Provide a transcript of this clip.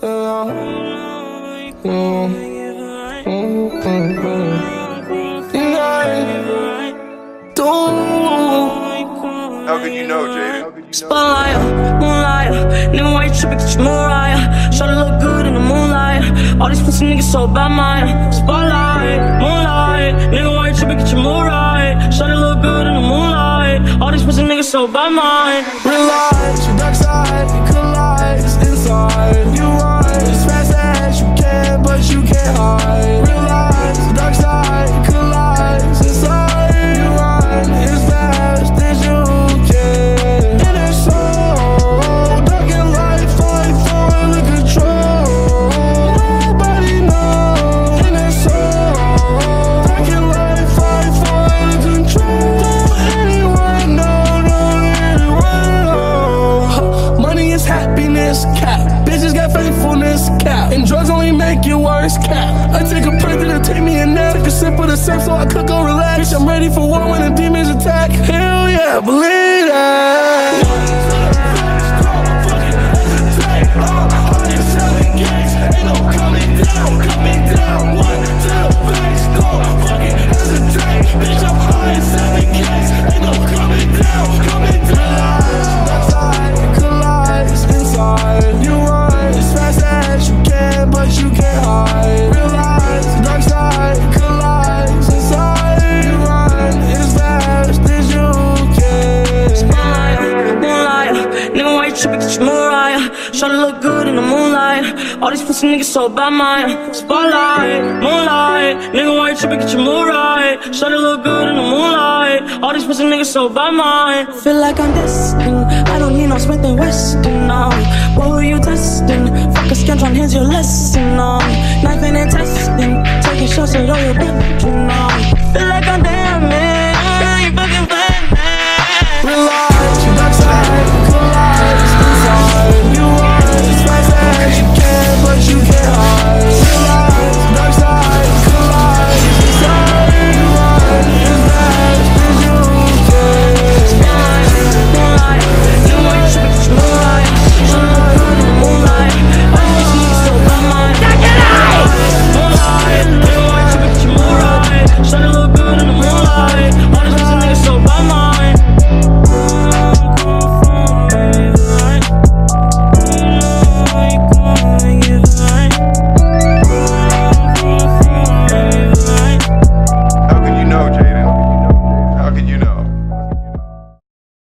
How can you know, Jaden? Spotlight, moonlight, nigga, why you trippin', get your Mariah? Shawty look good in the moonlight. All these pussy niggas so bad, mine. Spotlight, moonlight, nigga, why you trippin', get your Mariah? Shawty look good in the moonlight. All these pussy niggas so bad, mine. Realize your dark side collides inside. You run as fast as you can, but you can't hide. Realize your dark side collides inside. You run as fast as you can. And it's so dark in life, fight for the control. Nobody knows. And it's so dark in life, fight for the control. Don't anyone know, money is happiness, cap. Bitches got faithfulness, cap. And drugs only make you worse, cap. I take a break to take me a nap. Take a sip of the sip so I could go relax. Bitch, I'm ready for war when the demons attack. Hell yeah, believe that. Ain't no coming down. One to the face, don't fucking hesitate. Bitch, I'm high as 7 Ks. Ain't no coming down. Dark side collides inside. You run as fast as you can, but you can't hide. Realize dark side collides inside. You run as fast as you can. Spotlight, moonlight, nigga, why you trippin', get your Mariah? Shawty look good in the moonlight. All these pussy niggas so bad, mine. Spotlight, moonlight, nigga, why you trippin', get your Mariah? Shawty look good in the moonlight. All these pussy niggas so bad, mine. Feel like I'm destined. I don't need no Smith & Weston, no. What were you testing? Fuck a scantron, here's your lesson, no. Knife and testing. Taking shots at all your bitch, no. Feel like I'm dancing.